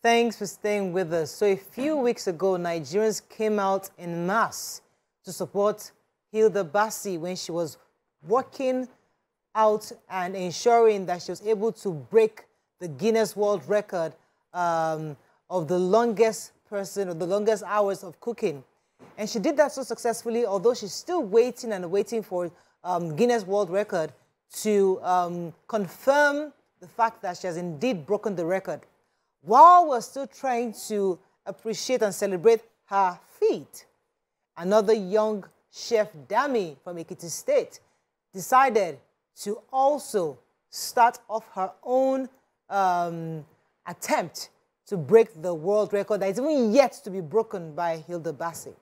Thanks for staying with us. So a few weeks ago, Nigerians came out en masse to support Hilda Baci when she was working out and ensuring that she was able to break the Guinness World Record of the longest person, or the longest hours of cooking. And she did that so successfully, although she's still waiting and waiting for Guinness World Record to confirm the fact that she has indeed broken the record. While we're still trying to appreciate and celebrate her feat, another young chef, Dammy, from Ekiti State, decided to also start off her own attempt to break the world record that is even yet to be broken by Hilda Baci.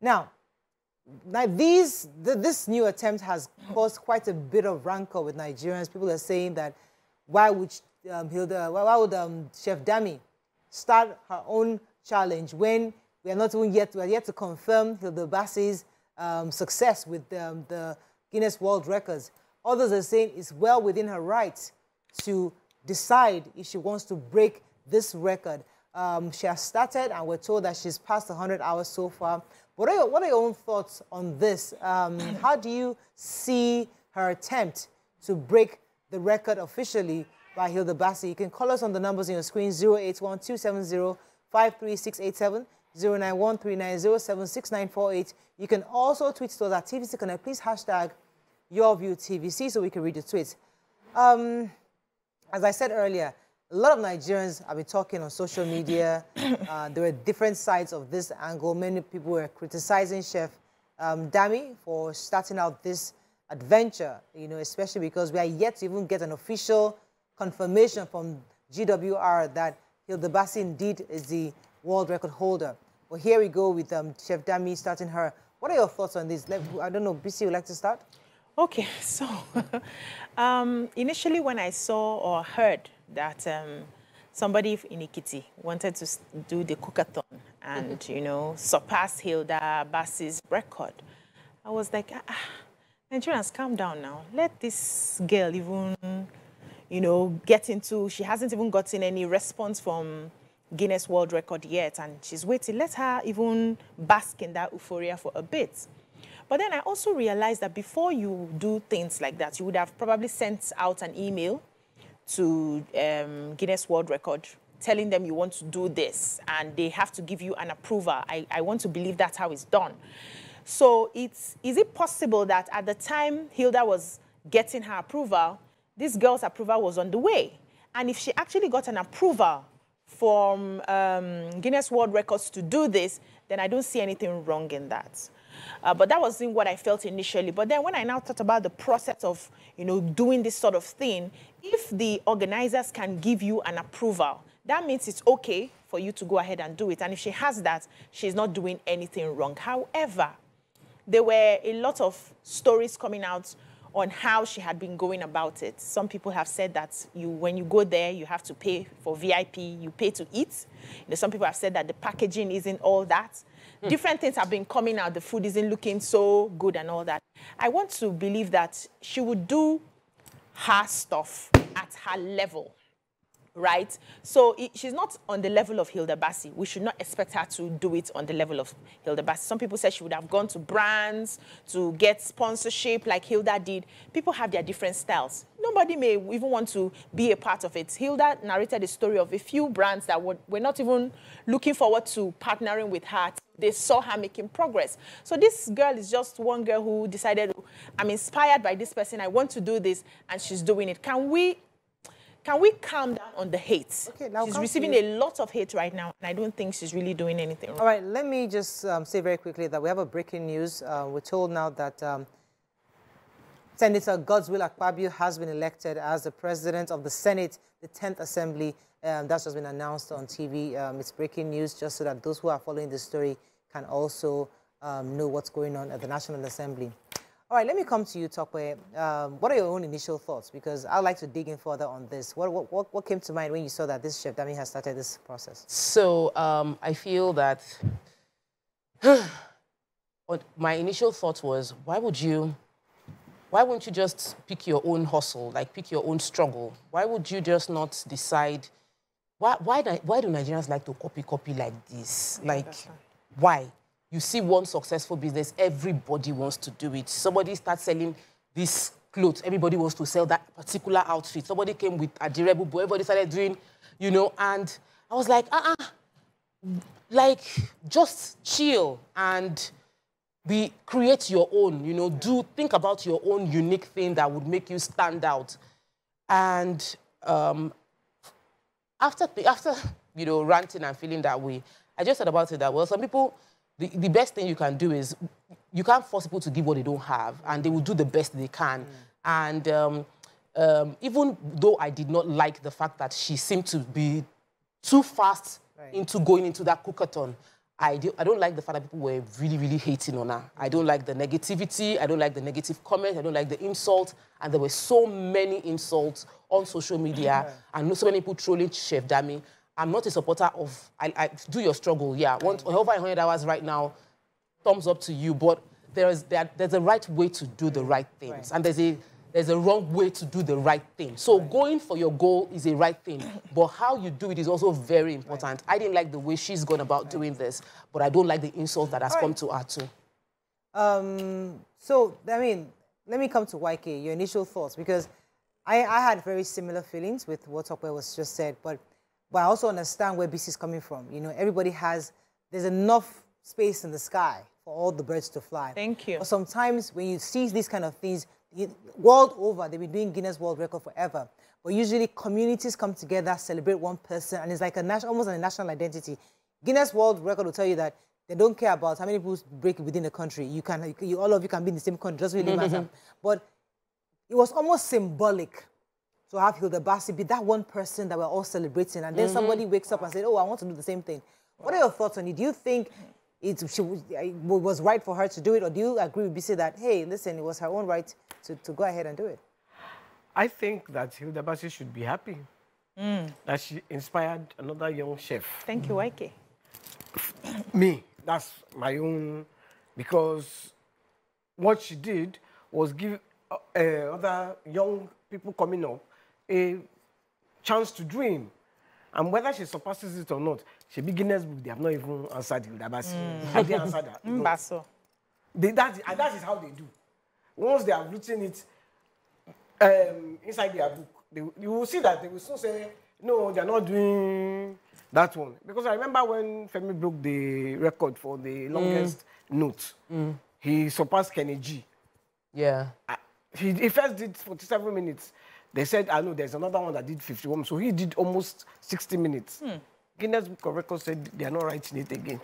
Now this new attempt has caused quite a bit of rancor with Nigerians. People are saying that why would Chef Dammy start her own challenge when we are yet to confirm Hilda Baci's success with the Guinness World Records. Others are saying it's well within her rights to decide if she wants to break this record. She has started, and we're told that she's passed 100 hours so far. What are your own thoughts on this? How do you see her attempt to break the record officially by Hilda Baci? You can call us on the numbers on your screen: 081-270-53687, 091-390-76948. You can also tweet to us at TVC Connect. Please hashtag YourViewTVC so we can read your tweets. As I said earlier, a lot of Nigerians have been talking on social media. There were different sides of this angle. Many people were criticizing Chef Dammy for starting out this adventure, especially because we are yet to even get an official confirmation from GWR that Hilda Baci indeed is the world record holder. Well, here we go with Chef Dammy starting her. What are your thoughts on this? I don't know, BC, would like to start? Okay, so initially when I saw or heard that somebody in Ekiti wanted to do the Cook-A-thon and, surpass Hilda Baci's record, I was like, Nigerians, calm down now. Let this girl even, get into, she hasn't even gotten any response from Guinness World Record yet, and she's waiting. Let her even bask in that euphoria for a bit. But then I also realized that before you do things like that, you would have probably sent out an email to Guinness World Record telling them you want to do this, and they have to give you an approval. I want to believe that's how it's done. So is it possible that at the time Hilda was getting her approval, this girl's approval was on the way? And if she actually got an approval from Guinness World Records to do this, then I don't see anything wrong in that. But that wasn't what I felt initially. But then when I now thought about the process of, doing this sort of thing, if the organizers can give you an approval, that means it's okay for you to go ahead and do it. And if she has that, she's not doing anything wrong. However, there were a lot of stories coming out on how she had been going about it. Some people have said that when you go there, you have to pay for VIP, you pay to eat. Some people have said that the packaging isn't all that. Different things have been coming out. The food isn't looking so good and all that. I want to believe that she would do her stuff at her level, right? So she's not on the level of Hilda Baci. We should not expect her to do it on the level of Hilda Baci. Some people said she would have gone to brands to get sponsorship like Hilda did. People have their different styles. Nobody may even want to be a part of it. Hilda narrated the story of a few brands that were not even looking forward to partnering with her. They saw her making progress. So this girl is just one girl who decided, I'm inspired by this person, I want to do this, and she's doing it. Can we calm down on the hate? Okay, now she's receiving a lot of hate right now, and I don't think she's really doing anything wrong. All right, let me just say very quickly that we have a breaking news. We're told now that Senator Godswill Akpabio has been elected as the president of the Senate, the 10th Assembly. That's just been announced on TV. It's breaking news just so that those who are following the story can also know what's going on at the National Assembly. All right, let me come to you, Tokwe. What are your own initial thoughts? Because I'd like to dig in further on this. What came to mind when you saw that this Chef Dammy has started this process? So I feel that my initial thought was, why wouldn't you just pick your own hustle, like pick your own struggle? Why would you just not decide why do Nigerians like to copy like this? Like, why? You see one successful business, everybody wants to do it. Somebody starts selling this clothes, everybody wants to sell that particular outfit. Somebody came with a durable boy, everybody started doing, you know, and I was like, like, just chill and create your own, you know, think about your own unique thing that would make you stand out. And after you know, ranting and feeling that way, I just thought about it that, well, some people, the best thing you can do is you can't force people to give what they don't have, and they will do the best they can. And even though I did not like the fact that she seemed to be too fast into going into that Cook-A-thon, I don't like the fact that people were really, really hating on her. I don't like the negativity. I don't like the negative comments. I don't like the insults. And there were so many insults on social media and so many people trolling Chef Dammy. I'm not a supporter of, I do your struggle, yeah. Over 100 hours right now, thumbs up to you. But there's a right way to do the right things. And there's a wrong way to do the right thing. So going for your goal is a right thing, but how you do it is also very important. I didn't like the way she's gone about doing this, but I don't like the insult that has come to her too. So, I mean, let me come to YK, your initial thoughts, because I had very similar feelings with what Tokwe was just said, but I also understand where BC is coming from. You know, everybody there's enough space in the sky for all the birds to fly. Thank you. But sometimes when you see these kind of things, world over, they've been doing Guinness World Record forever. But usually communities come together, celebrate one person, and it's like almost a national identity. Guinness World Record will tell you that they don't care about how many people break within the country. All of you can be in the same country, doesn't really matter. But it was almost symbolic to have Hilda Baci be that one person that we're all celebrating, and then somebody wakes up and says, oh, I want to do the same thing. What are your thoughts on it? Do you think it was right for her to do it, or do you agree with BC that, hey, listen, it was her own right to go ahead and do it? I think that Hilda Baci should be happy that she inspired another young chef. Thank you, YK. Me, that's my own, because what she did was give other young people coming up a chance to dream. And whether she surpasses it or not, she be Guinness Book, they have not even answered Hilda Baci. Have they answered that? No. That is how they do. Once they have written it inside their book, you will see that they will still say, no, they're not doing that one. Because I remember when Femi broke the record for the longest note, he surpassed Kenny G. Yeah. He first did 47 minutes. They said, I know there's another one that did 51. So he did almost 60 minutes. Guinness Book of Records said they are not writing it again.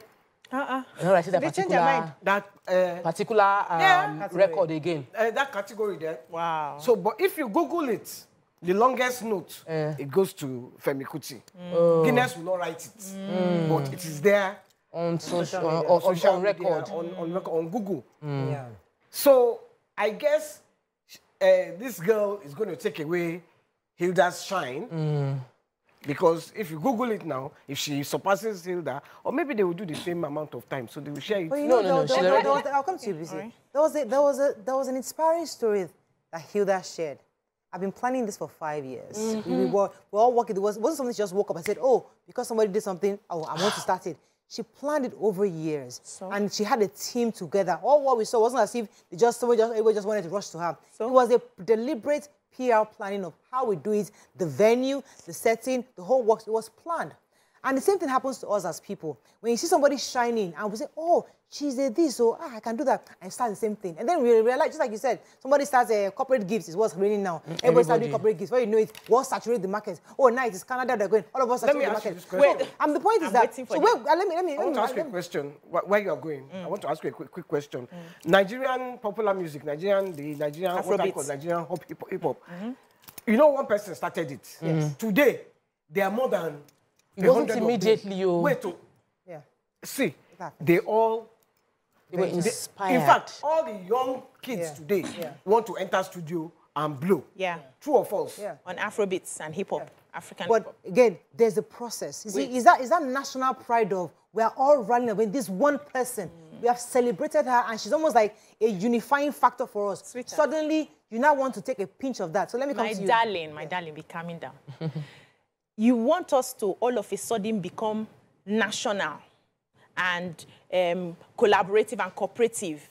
They changed their mind. That particular record again. That category there. Wow. So, but if you Google it, the longest note, it goes to Femi Kuti. Guinness will not write it, but it is there on social record, on Google. Yeah. So I guess this girl is going to take away Hilda's shine. Because if you Google it now, if she surpasses Hilda, or maybe they will do the same amount of time, so they will share it. Well, No. I'll come to you, BC. There was an inspiring story that Hilda shared. I've been planning this for 5 years. We were all working. It wasn't something she just woke up and said, oh, because somebody did something, oh, I want to start it. She planned it over years, and she had a team together. All what we saw wasn't as if everybody just wanted to rush to her. It was a deliberate PR planning of how we do it, the venue, the setting, the whole works. It was planned. And the same thing happens to us as people. When you see somebody shining, and we say, oh, she's a this, so I can do that, and start the same thing. And then we realize, just like you said, somebody starts corporate gifts, is what's raining now. Everybody starts doing corporate gifts. Before you know it, what saturate the market. Oh, nice, it's Canada, they're going. All of us saturate the market. Wait, and the point is that, so wait, let me I want to ask you a question. Where you are going, I want to ask you a quick question. Nigerian popular music, Nigerian what I call Nigerian hip hop. You know, one person started it. Yes. Today, there are more than it wasn't immediately. Wait, see, they all were inspired. In fact, all the young kids today want to enter studio and blow. Yeah. True or false? Yeah. On Afrobeats and hip hop, African but hip hop. Again, there's a process. You see, is that national pride of we are all running away. This one person, we have celebrated her, and she's almost like a unifying factor for us. Sweetheart. Suddenly, you now want to take a pinch of that. So let me come to you. My darling, be calming down. you want us to all of a sudden become national and collaborative and cooperative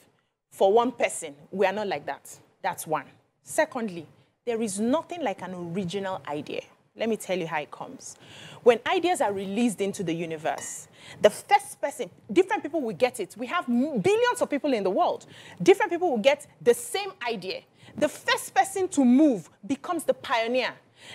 for one person. We are not like that. That's one. Secondly, there is nothing like an original idea. Let me tell you how it comes. When ideas are released into the universe, the first person, different people will get it. We have billions of people in the world. Different people will get the same idea. The first person to move becomes the pioneer.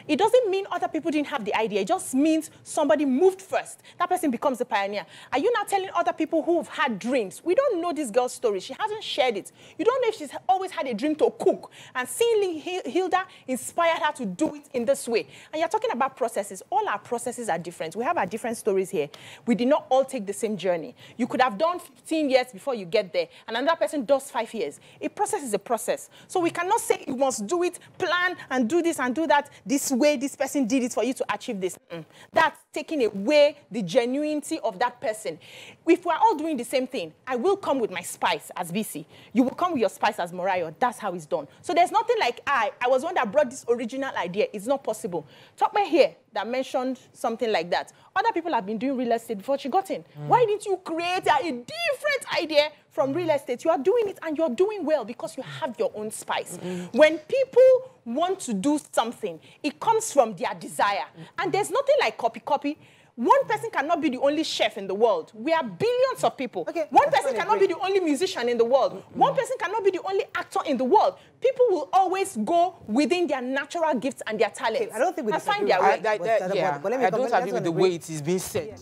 It doesn't mean other people didn't have the idea. It just means somebody moved first. That person becomes the pioneer. Are you now telling other people who've had dreams? We don't know this girl's story. She hasn't shared it. You don't know if she's always had a dream to cook. And seeing Hilda inspired her to do it in this way. And you're talking about processes. All our processes are different. We have our different stories here. We did not all take the same journey. You could have done 15 years before you get there. And another person does 5 years. A process is a process. So we cannot say you must do it, plan, and do this and do that. This way this person did it for you to achieve this. That's taking away the genuinity of that person. If we're all doing the same thing, I will come with my spice as BC. You will come with your spice as Morayo. That's how it's done. So there's nothing like I was one that brought this original idea. It's not possible. Talkman here that mentioned something like that. Other people have been doing real estate before she got in. Why didn't you create a different idea from real estate? You are doing it and you're doing well because you have your own spice. When people want to do something, it comes from their desire. And there's nothing like copy. One person cannot be the only chef in the world. We are billions of people. Okay, one person cannot be the only musician in the world. One person cannot be the only actor in the world. People will always go within their natural gifts and their talents. Okay, I don't think we find their way. I don't agree with the way it is being said.